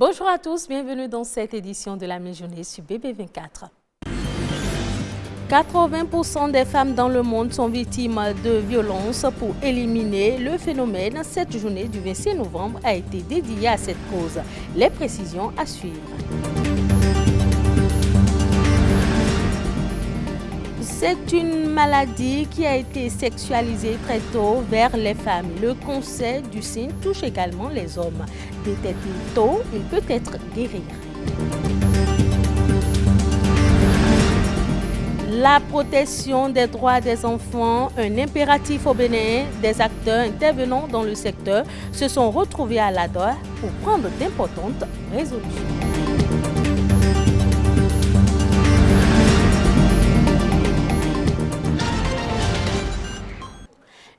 Bonjour à tous, bienvenue dans cette édition de la mi-journée sur BB24. 80% des femmes dans le monde sont victimes de violences. Pour éliminer le phénomène, cette journée du 26 novembre a été dédiée à cette cause. Les précisions à suivre. C'est une maladie qui a été sexualisée très tôt vers les femmes. Le cancer du sein touche également les hommes. Détecté tôt, il peut être guéri. La protection des droits des enfants, un impératif au Bénin, des acteurs intervenant dans le secteur se sont retrouvés à la Doha pour prendre d'importantes résolutions.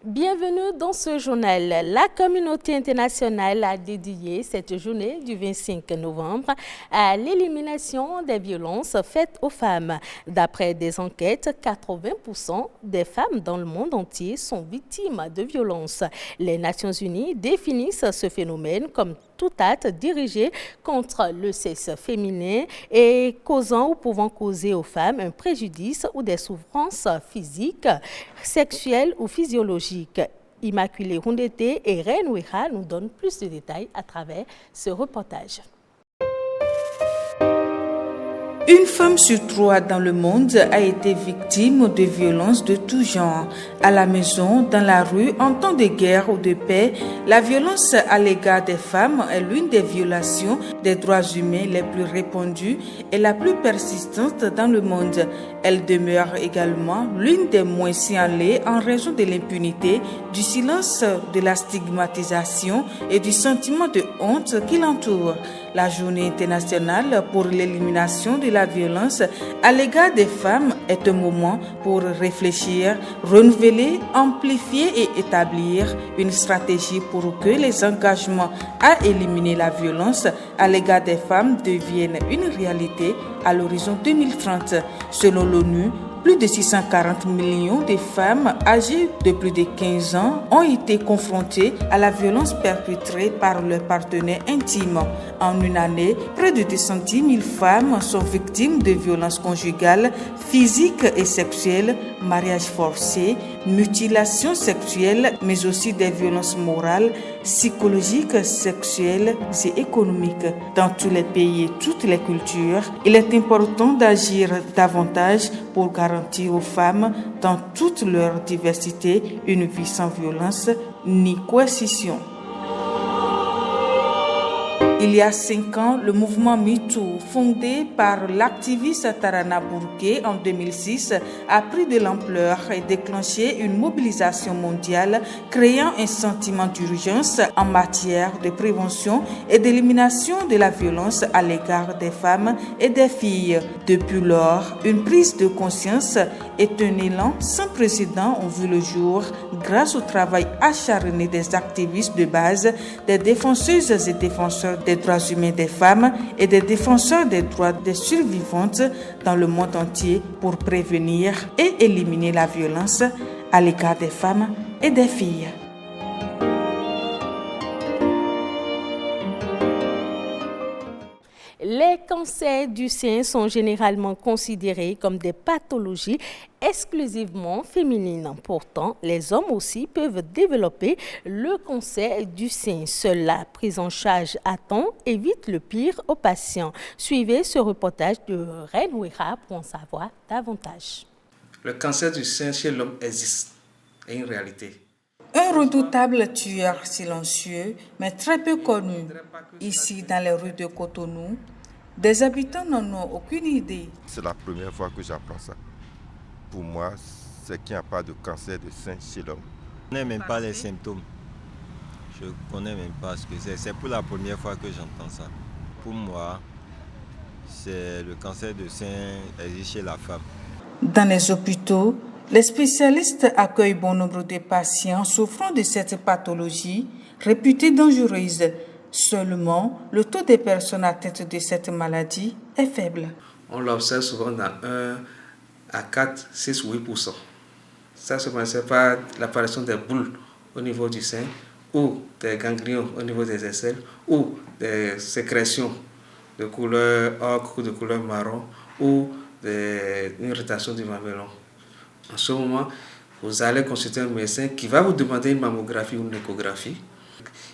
Bienvenue dans ce journal. La communauté internationale a dédié cette journée du 25 novembre à l'élimination des violences faites aux femmes. D'après des enquêtes, 80% des femmes dans le monde entier sont victimes de violences. Les Nations Unies définissent ce phénomène comme tout acte dirigé contre le sexe féminin et causant ou pouvant causer aux femmes un préjudice ou des souffrances physiques, sexuelles ou physiologiques. Immaculée Rundete et Reine Ouira nous donnent plus de détails à travers ce reportage. Une femme sur 3 dans le monde a été victime de violences de tout genre. À la maison, dans la rue, en temps de guerre ou de paix, la violence à l'égard des femmes est l'une des violations des droits humains les plus répandues et la plus persistante dans le monde. Elle demeure également l'une des moins signalées en raison de l'impunité, du silence, de la stigmatisation et du sentiment de honte qui l'entoure. La Journée internationale pour l'élimination de la violence à l'égard des femmes est un moment pour réfléchir, renouveler, amplifier et établir une stratégie pour que les engagements à éliminer la violence à l'égard des femmes deviennent une réalité à l'horizon 2030. Selon l'ONU, plus de 640 millions de femmes âgées de plus de 15 ans ont été confrontées à la violence perpétrée par leur partenaire intime. En une année, près de 210 000 femmes sont victimes de violences conjugales, physiques et sexuelles, mariages forcés, mutilations sexuelles, mais aussi des violences morales, psychologiques, sexuelles et économiques. Dans tous les pays et toutes les cultures, il est important d'agir davantage pour garantir aux femmes, dans toute leur diversité, une vie sans violence ni coercition. Il y a 5 ans, le mouvement MeToo, fondé par l'activiste Tarana Burke en 2006, a pris de l'ampleur et déclenché une mobilisation mondiale, créant un sentiment d'urgence en matière de prévention et d'élimination de la violence à l'égard des femmes et des filles. Depuis lors, une prise de conscience et un élan sans précédent ont vu le jour grâce au travail acharné des activistes de base, des défenseuses et défenseurs des droits humains des femmes et des défenseurs des droits des survivantes dans le monde entier pour prévenir et éliminer la violence à l'égard des femmes et des filles. Les cancers du sein sont généralement considérés comme des pathologies exclusivement féminines. Pourtant, les hommes aussi peuvent développer le cancer du sein. Seule la prise en charge à temps évite le pire aux patients. Suivez ce reportage de Reine Ouira pour en savoir davantage. Le cancer du sein chez l'homme existe, est une réalité. Un redoutable tueur silencieux, mais très peu connu. Ici, dans les rues de Cotonou, des habitants n'en ont aucune idée. C'est la première fois que j'apprends ça. Pour moi, c'est qu'il n'y a pas de cancer de sein chez l'homme. Je ne connais même pas les symptômes. Je ne connais même pas ce que c'est. C'est pour la première fois que j'entends ça. Pour moi, c'est le cancer de sein existe chez la femme. Dans les hôpitaux, les spécialistes accueillent bon nombre de patients souffrant de cette pathologie réputée dangereuse. Seulement, le taux des personnes atteintes de cette maladie est faible. On l'observe souvent dans 1 à 4, 6 ou 8%. Ça se manifeste par l'apparition des boules au niveau du sein ou des ganglions au niveau des aisselles ou des sécrétions de couleur ocre ou de couleur marron ou une irritation du mamelon. En ce moment, vous allez consulter un médecin qui va vous demander une mammographie ou une échographie,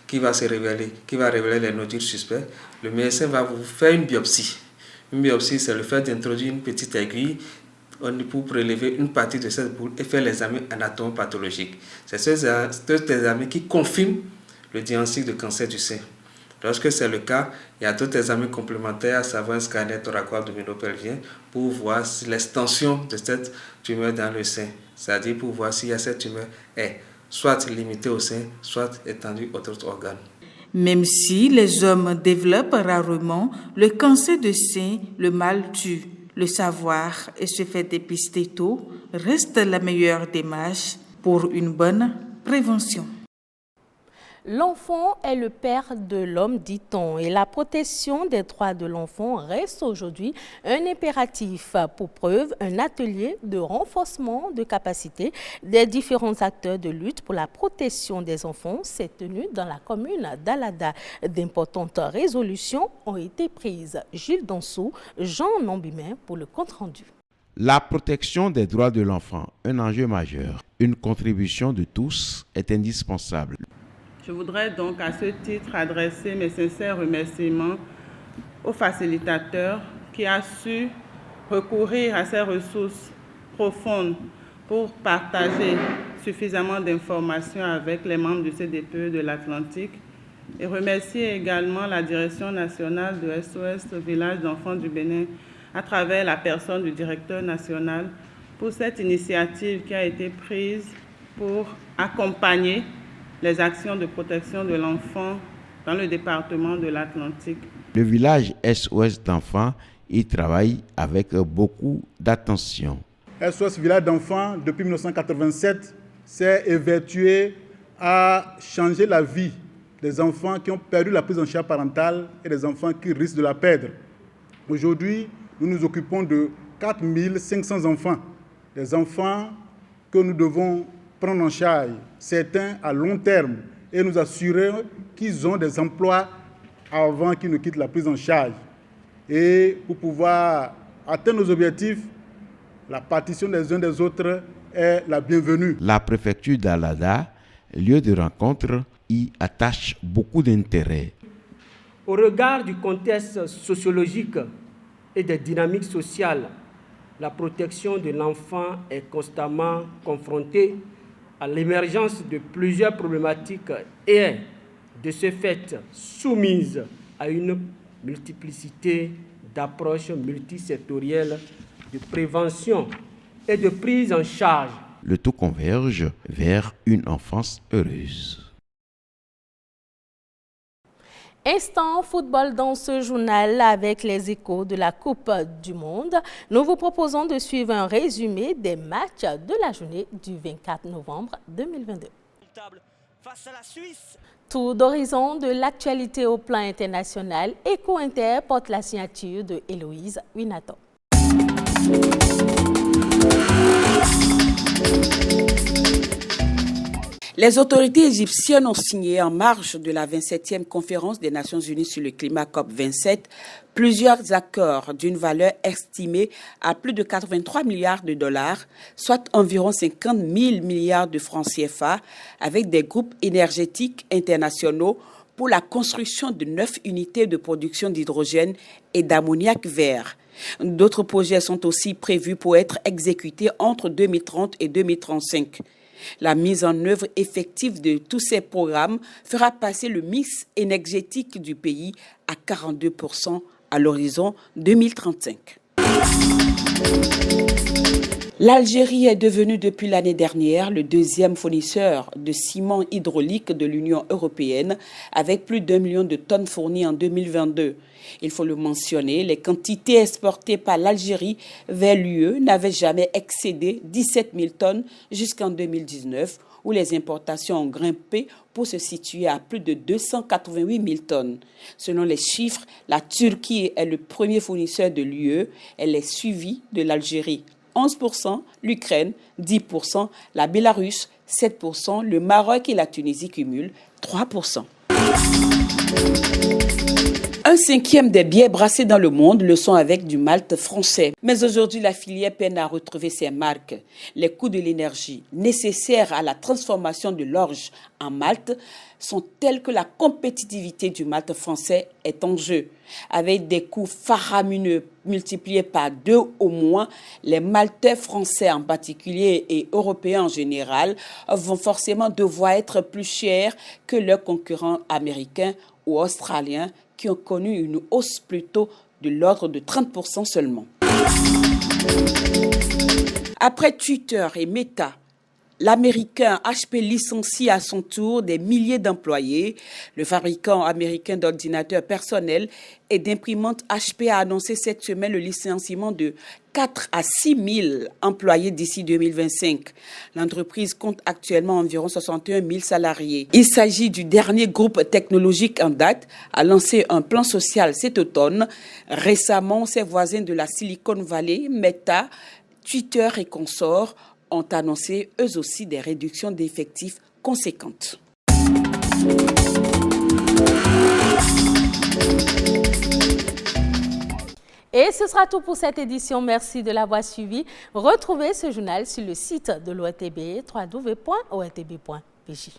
qui va révéler les nodules suspects. Le médecin va vous faire une biopsie. Une biopsie, c'est le fait d'introduire une petite aiguille pour prélever une partie de cette boule et faire l'examen anatomopathologique. C'est cet examen qui confirme le diagnostic de cancer du sein. Lorsque c'est le cas, il y a d'autres examens complémentaires, à savoir un scanner thoraco-abdominopelvien pour voir si l'extension de cette tumeur dans le sein, c'est-à-dire pour voir si cette tumeur est soit limitée au sein, soit étendue aux autres organes. Même si les hommes développent rarement le cancer du sein, le mal tue. Le savoir et se faire dépister tôt reste la meilleure démarche pour une bonne prévention. L'enfant est le père de l'homme, dit-on, et la protection des droits de l'enfant reste aujourd'hui un impératif. Pour preuve, un atelier de renforcement de capacité des différents acteurs de lutte pour la protection des enfants s'est tenu dans la commune d'Alada. D'importantes résolutions ont été prises. Gilles Donsou, Jean Nambimin pour le compte-rendu. La protection des droits de l'enfant, un enjeu majeur. Une contribution de tous est indispensable. Je voudrais donc à ce titre adresser mes sincères remerciements au facilitateur qui a su recourir à ses ressources profondes pour partager suffisamment d'informations avec les membres du CDPE de l'Atlantique et remercier également la Direction nationale de SOS Village d'enfants du Bénin à travers la personne du directeur national pour cette initiative qui a été prise pour accompagner les actions de protection de l'enfant dans le département de l'Atlantique. Le village SOS d'enfants y travaille avec beaucoup d'attention. SOS Village d'enfants, depuis 1987, s'est évertué à changer la vie des enfants qui ont perdu la prise en charge parentale et des enfants qui risquent de la perdre. Aujourd'hui, nous nous occupons de 4500 enfants, des enfants que nous devons prendre en charge, certains à long terme, et nous assurer qu'ils ont des emplois avant qu'ils ne quittent la prise en charge. Et pour pouvoir atteindre nos objectifs, la partition des uns des autres est la bienvenue. La préfecture d'Alada, lieu de rencontre, y attache beaucoup d'intérêt. Au regard du contexte sociologique et des dynamiques sociales, la protection de l'enfant est constamment confrontée à l'émergence de plusieurs problématiques et est, de ce fait, soumise à une multiplicité d'approches multisectorielles de prévention et de prise en charge. Le tout converge vers une enfance heureuse. Instant football dans ce journal avec les échos de la Coupe du Monde. Nous vous proposons de suivre un résumé des matchs de la journée du 24 novembre 2022. Face à la Suisse. Tour d'horizon de l'actualité au plan international, Eco Inter porte la signature de Héloïse Winato. Les autorités égyptiennes ont signé en marge de la 27e conférence des Nations Unies sur le climat COP27 plusieurs accords d'une valeur estimée à plus de 83 milliards de dollars, soit environ 50 000 milliards de francs CFA, avec des groupes énergétiques internationaux pour la construction de 9 unités de production d'hydrogène et d'ammoniac vert. D'autres projets sont aussi prévus pour être exécutés entre 2030 et 2035. La mise en œuvre effective de tous ces programmes fera passer le mix énergétique du pays à 42% à l'horizon 2035. L'Algérie est devenue depuis l'année dernière le deuxième fournisseur de ciment hydraulique de l'Union européenne avec plus d'1 million de tonnes fournies en 2022. Il faut le mentionner, les quantités exportées par l'Algérie vers l'UE n'avaient jamais excédé 17 000 tonnes jusqu'en 2019, où les importations ont grimpé pour se situer à plus de 288 000 tonnes. Selon les chiffres, la Turquie est le premier fournisseur de l'UE. Elle est suivie de l'Algérie, 11%, l'Ukraine, 10%, la Bélarus, 7%, le Maroc et la Tunisie cumulent 3%. Un cinquième des bières brassées dans le monde le sont avec du malt français. Mais aujourd'hui, la filière peine à retrouver ses marques. Les coûts de l'énergie nécessaires à la transformation de l'orge en malt sont tels que la compétitivité du malt français est en jeu. Avec des coûts faramineux multipliés par 2 au moins, les maltais français en particulier et européens en général vont forcément devoir être plus chers que leurs concurrents américains ou australiens qui ont connu une hausse plutôt de l'ordre de 30% seulement. Après Twitter et Meta, l'américain HP licencie à son tour des milliers d'employés. Le fabricant américain d'ordinateurs personnels et d'imprimantes HP a annoncé cette semaine le licenciement de 4 à 6 000 employés d'ici 2025. L'entreprise compte actuellement environ 61 000 salariés. Il s'agit du dernier groupe technologique en date à lancer un plan social cet automne. Récemment, ses voisins de la Silicon Valley, Meta, Twitter et consorts ont annoncé eux aussi des réductions d'effectifs conséquentes. Et ce sera tout pour cette édition. Merci de l'avoir suivi. Retrouvez ce journal sur le site de l'ORTB, www.ortb.pj.